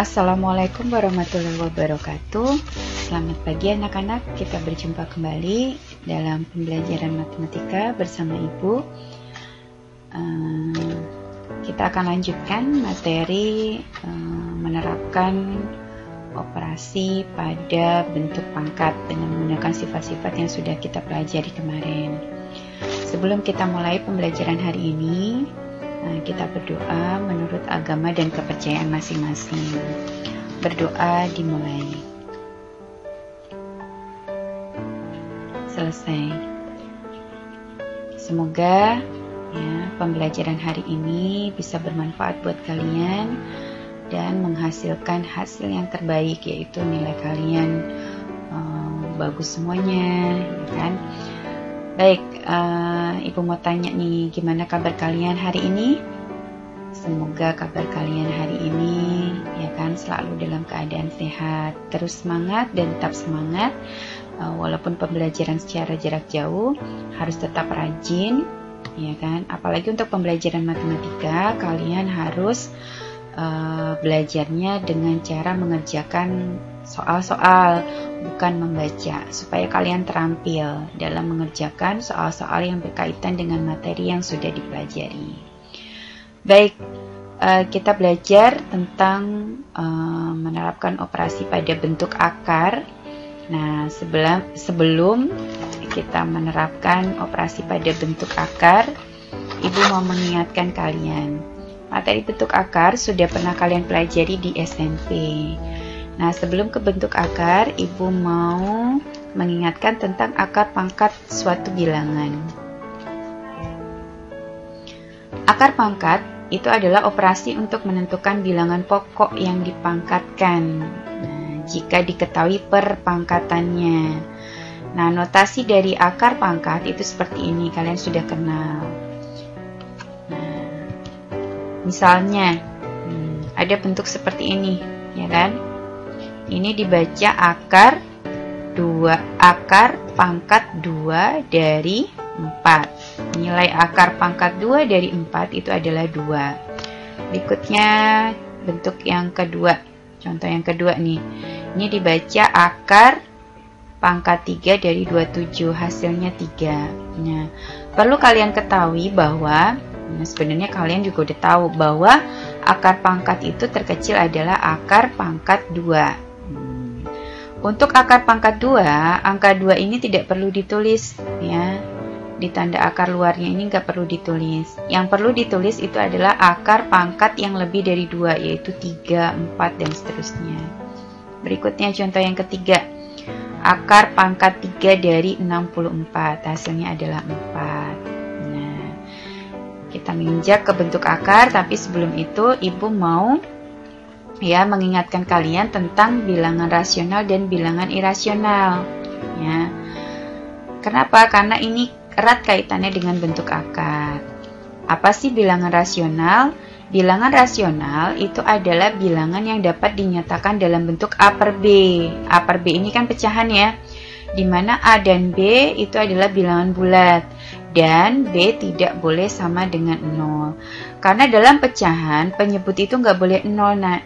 Assalamualaikum warahmatullahi wabarakatuh. Selamat pagi anak-anak, kita berjumpa kembali dalam pembelajaran matematika bersama Ibu. Kita akan lanjutkan materi menerapkan operasi pada bentuk pangkat dengan menggunakan sifat-sifat yang sudah kita pelajari kemarin. Sebelum kita mulai pembelajaran hari ini, kita berdoa menurut agama dan kepercayaan masing-masing. Berdoa dimulai. Selesai. Semoga pembelajaran hari ini bisa bermanfaat buat kalian dan menghasilkan hasil yang terbaik, yaitu nilai kalian bagus semuanya, ya kan? Baik, Ibu mau tanya nih, gimana kabar kalian hari ini? Semoga kabar kalian hari ini ya kan selalu dalam keadaan sehat, terus semangat dan tetap semangat. Walaupun pembelajaran secara jarak jauh, harus tetap rajin, ya kan? Apalagi untuk pembelajaran matematika, kalian harus belajarnya dengan cara mengerjakan soal-soal, bukan membaca, supaya kalian terampil dalam mengerjakan soal-soal yang berkaitan dengan materi yang sudah dipelajari. Baik, kita belajar tentang menerapkan operasi pada bentuk akar. Nah, sebelum kita menerapkan operasi pada bentuk akar, Ibu mau mengingatkan kalian, materi bentuk akar sudah pernah kalian pelajari di SMP. Nah, sebelum ke bentuk akar, Ibu mau mengingatkan tentang akar pangkat suatu bilangan. Akar pangkat itu adalah operasi untuk menentukan bilangan pokok yang dipangkatkan. Nah, jika diketahui perpangkatannya. Nah, notasi dari akar pangkat itu seperti ini, kalian sudah kenal. Nah, misalnya, ada bentuk seperti ini, ya kan? Ini dibaca akar pangkat 2 dari 4. Nilai akar pangkat 2 dari 4 itu adalah 2. Berikutnya bentuk yang kedua. Contoh yang kedua nih. Ini dibaca akar pangkat 3 dari 27. Hasilnya 3. Nah, perlu kalian ketahui bahwa sebenarnya kalian juga udah tahu bahwa akar pangkat itu terkecil adalah akar pangkat 2. Untuk akar pangkat 2, angka 2 ini tidak perlu ditulis, ya. Di tanda akar luarnya ini nggak perlu ditulis. Yang perlu ditulis itu adalah akar pangkat yang lebih dari 2, yaitu 3, 4, dan seterusnya. Berikutnya contoh yang ketiga. Akar pangkat 3 dari 64, hasilnya adalah 4. Nah, kita menginjak ke bentuk akar, tapi sebelum itu Ibu mau mengingatkan kalian tentang bilangan rasional dan bilangan irasional, ya. Kenapa? Karena ini erat kaitannya dengan bentuk akar. Apa sih bilangan rasional? Bilangan rasional itu adalah bilangan yang dapat dinyatakan dalam bentuk A per B. A per B ini kan pecahan, ya, dimana A dan B itu adalah bilangan bulat dan B tidak boleh sama dengan 0. Karena dalam pecahan penyebut itu nggak boleh 0. Nah,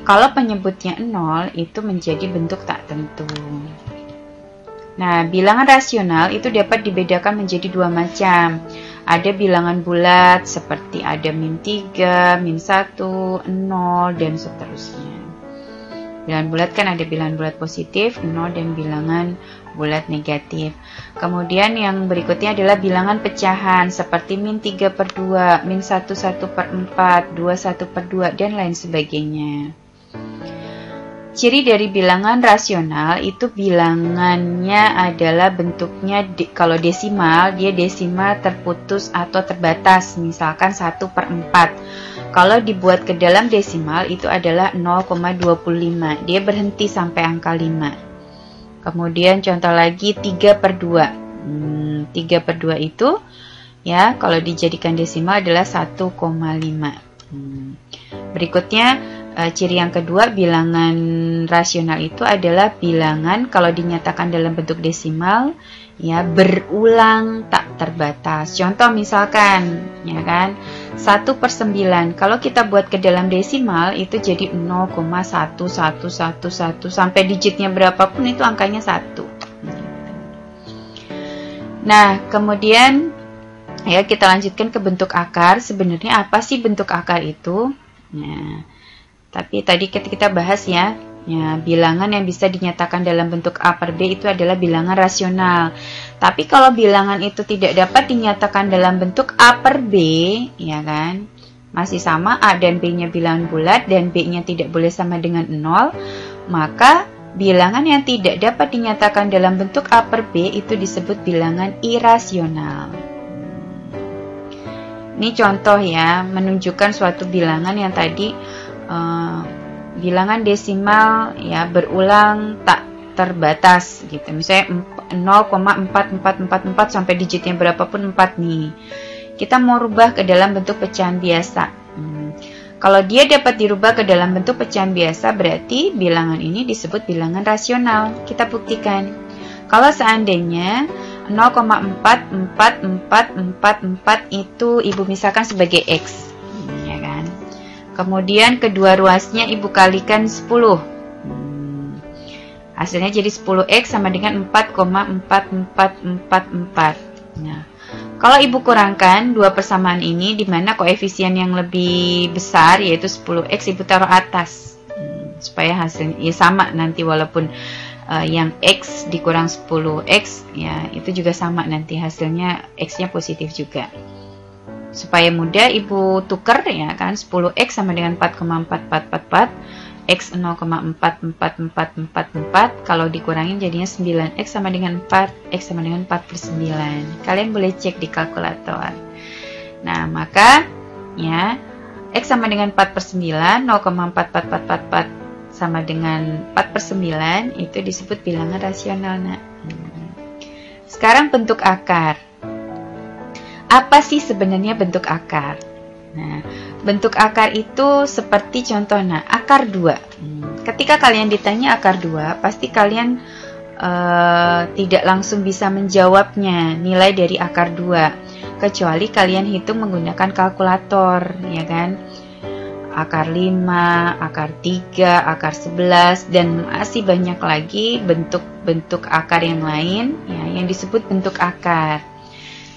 kalau penyebutnya 0 itu menjadi bentuk tak tentu. Nah, bilangan rasional itu dapat dibedakan menjadi dua macam. Ada bilangan bulat seperti ada -3, -1, 0, dan seterusnya. Bilangan bulat kan ada bilangan bulat positif, 0, dan bilangan bulat negatif. Kemudian yang berikutnya adalah bilangan pecahan seperti -3 per 2, -1 1 per 4, 2 1 per 2, dan lain sebagainya. Ciri dari bilangan rasional itu bilangannya adalah bentuknya, kalau desimal, dia desimal terputus atau terbatas, misalkan 1 per 4. Kalau dibuat ke dalam desimal itu adalah 0,25, dia berhenti sampai angka 5. Kemudian contoh lagi 3 per 2. 3 per 2 itu, ya, kalau dijadikan desimal adalah 1,5. Berikutnya, ciri yang kedua, bilangan rasional itu adalah bilangan kalau dinyatakan dalam bentuk desimal, ya, berulang tak terbatas. Contoh misalkan, ya kan, 1/9. Kalau kita buat ke dalam desimal itu jadi 0,1111 sampai digitnya berapapun itu angkanya 1. Nah, kemudian ya kita lanjutkan ke bentuk akar. Sebenarnya apa sih bentuk akar itu? Nah, tapi tadi kita bahas ya, bilangan yang bisa dinyatakan dalam bentuk A per B itu adalah bilangan rasional. Tapi kalau bilangan itu tidak dapat dinyatakan dalam bentuk A per B, ya kan, masih sama A dan B-nya bilangan bulat dan B-nya tidak boleh sama dengan 0, maka bilangan yang tidak dapat dinyatakan dalam bentuk A per B itu disebut bilangan irasional. Ini contoh ya, menunjukkan suatu bilangan yang tadi bilangan desimal ya berulang tak terbatas gitu. Misalnya 0,4444 sampai digitnya berapapun 4 nih. Kita mau rubah ke dalam bentuk pecahan biasa. Kalau dia dapat dirubah ke dalam bentuk pecahan biasa, berarti bilangan ini disebut bilangan rasional. Kita buktikan. Kalau seandainya 0,44444 itu Ibu misalkan sebagai X, ya kan? Kemudian kedua ruasnya Ibu kalikan 10. Hasilnya jadi 10X sama dengan 4,4444. Nah, kalau Ibu kurangkan dua persamaan ini, di mana koefisien yang lebih besar yaitu 10X Ibu taruh atas, supaya hasilnya ya sama nanti, walaupun yang X dikurang 10X ya itu juga sama nanti hasilnya X-nya positif juga. Supaya mudah Ibu tuker ya kan, 10X sama dengan 4,4444, X 0,44444, kalau dikurangin jadinya 9X sama dengan 4, X sama dengan 4/9. Kalian boleh cek di kalkulator. Nah, maka ya X sama dengan 4/9, 0,44444 sama dengan 4/9 itu disebut bilangan rasional. Nah, sekarang bentuk akar. Apa sih sebenarnya bentuk akar? Nah, bentuk akar itu seperti contoh, akar 2. Ketika kalian ditanya akar 2, pasti kalian tidak langsung bisa menjawabnya, nilai dari akar 2. Kecuali kalian hitung menggunakan kalkulator, ya kan? Akar 5, akar 3, akar 11, dan masih banyak lagi bentuk-bentuk akar yang lain, ya, yang disebut bentuk akar.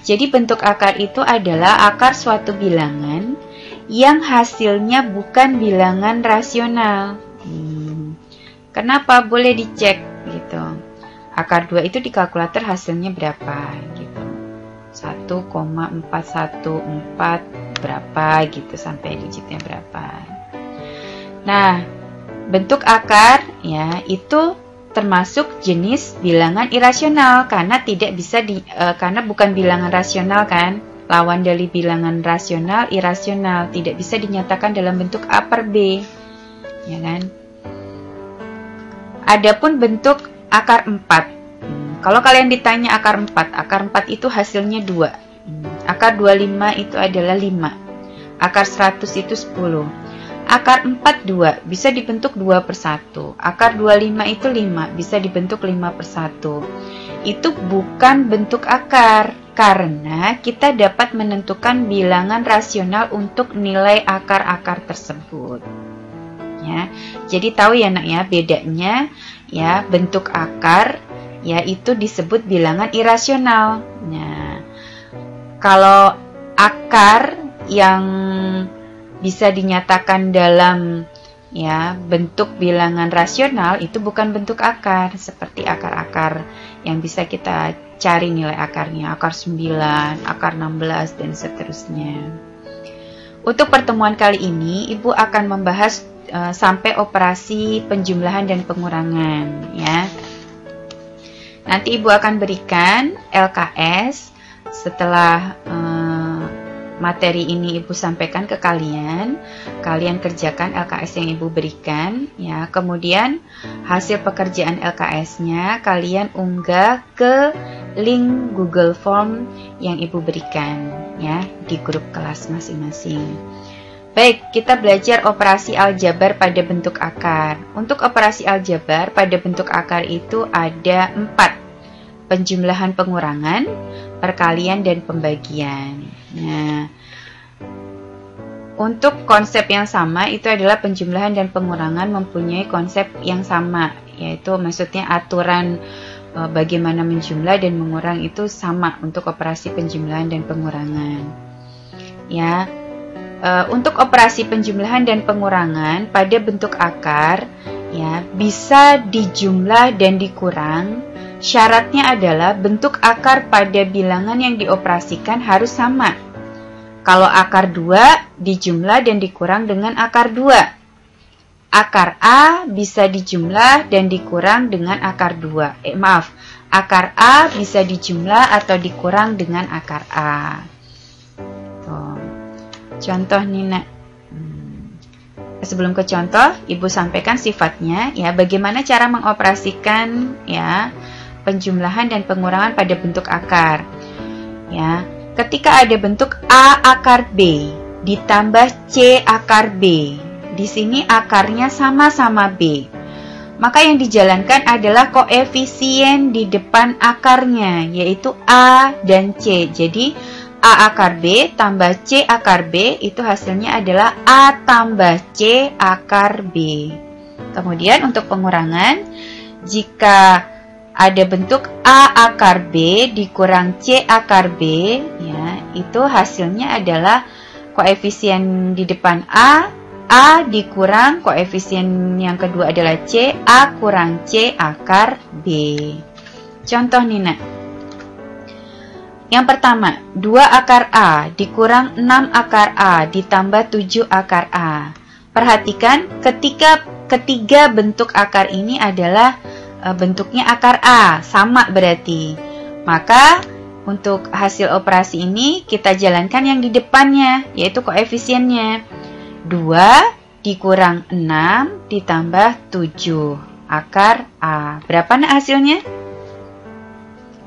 Jadi bentuk akar itu adalah akar suatu bilangan yang hasilnya bukan bilangan rasional. Kenapa? Boleh dicek gitu. Akar 2 itu di kalkulator hasilnya berapa gitu. 1,414 berapa gitu sampai digitnya berapa. Nah, bentuk akar ya itu termasuk jenis bilangan irasional karena tidak bisa karena bukan bilangan rasional kan. Lawan dari bilangan rasional, irasional, tidak bisa dinyatakan dalam bentuk A per B. Ya kan? Adapun bentuk akar 4. Kalau kalian ditanya akar 4 itu hasilnya 2. Akar 25 itu adalah 5. Akar 100 itu 10. Akar 42 bisa dibentuk 2/1. Akar 25 itu 5, bisa dibentuk 5/1. Itu bukan bentuk akar, karena kita dapat menentukan bilangan rasional untuk nilai akar-akar tersebut. Ya, jadi tahu ya nak ya, bedanya ya bentuk akar ya itu disebut bilangan irasional. Nah, kalau akar yang bisa dinyatakan dalam ya bentuk bilangan rasional itu bukan bentuk akar, seperti akar-akar yang bisa kita cari nilai akarnya, akar 9, akar 16 dan seterusnya. Untuk pertemuan kali ini Ibu akan membahas sampai operasi penjumlahan dan pengurangan ya. Nanti Ibu akan berikan LKS setelah materi ini Ibu sampaikan ke kalian. Kalian kerjakan LKS yang Ibu berikan ya. Kemudian hasil pekerjaan LKS-nya kalian unggah ke link Google Form yang Ibu berikan ya di grup kelas masing-masing. Baik, kita belajar operasi aljabar pada bentuk akar. Untuk operasi aljabar pada bentuk akar itu ada 4. penjumlahan pengurangan, perkalian, dan pembagian. Nah, untuk konsep yang sama itu adalah penjumlahan dan pengurangan mempunyai konsep yang sama, yaitu maksudnya aturan bagaimana menjumlah dan mengurang itu sama untuk operasi penjumlahan dan pengurangan. Ya, untuk operasi penjumlahan dan pengurangan pada bentuk akar, ya, bisa dijumlah dan dikurang. Syaratnya adalah bentuk akar pada bilangan yang dioperasikan harus sama. Kalau akar 2 dijumlah dan dikurang dengan akar 2. Akar A bisa dijumlah dan dikurang dengan akar 2. Akar A bisa dijumlah atau dikurang dengan akar A. Tuh. Contoh nih, Nak. Sebelum ke contoh, Ibu sampaikan sifatnya, ya, bagaimana cara mengoperasikan, ya, penjumlahan dan pengurangan pada bentuk akar. Ya, ketika ada bentuk A akar B ditambah C akar B. Di sini akarnya sama-sama B. Maka yang dijalankan adalah koefisien di depan akarnya, yaitu A dan C. Jadi, A akar B tambah C akar B itu hasilnya adalah A tambah C akar B. Kemudian untuk pengurangan, jika ada bentuk A akar B dikurang C akar B, ya, itu hasilnya adalah koefisien di depan A dikurang koefisien yang kedua adalah C, A kurang C akar B. Contoh nih, Nak. Yang pertama, 2 akar A dikurang 6 akar A ditambah 7 akar A. Perhatikan, ketiga bentuk akar ini adalah bentuknya akar A, sama berarti. Maka, untuk hasil operasi ini kita jalankan yang di depannya, yaitu koefisiennya. 2 dikurang 6 ditambah 7 akar A. Berapa, Nak, hasilnya?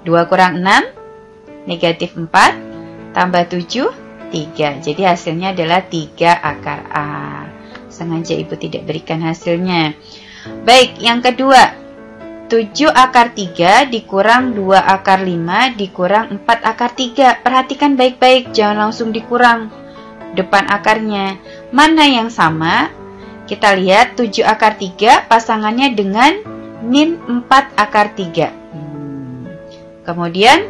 2 kurang 6, negatif 4, tambah 7, 3. Jadi hasilnya adalah 3 akar A. Sengaja Ibu tidak berikan hasilnya. Baik, yang kedua. 7 akar 3 dikurang 2 akar 5 dikurang 4 akar 3. Perhatikan baik-baik, jangan langsung dikurang depan akarnya. Mana yang sama? Kita lihat 7 akar 3 pasangannya dengan min 4 akar 3. Kemudian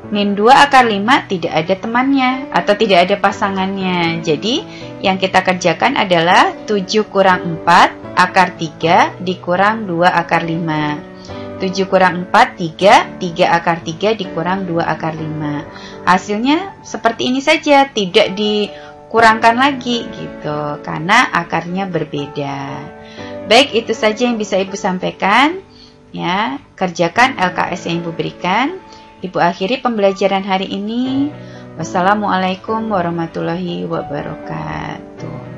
min 2 akar 5 tidak ada temannya atau tidak ada pasangannya. Jadi yang kita kerjakan adalah 7 kurang 4 akar 3 dikurang 2 akar 5. 7 kurang 4, 3. 3 akar 3 dikurang 2 akar 5. Hasilnya seperti ini saja, tidak dikurangkan lagi gitu, karena akarnya berbeda. Baik, itu saja yang bisa Ibu sampaikan. Ya, kerjakan LKS yang Ibu berikan. Ibu akhiri pembelajaran hari ini. Wassalamualaikum warahmatullahi wabarakatuh.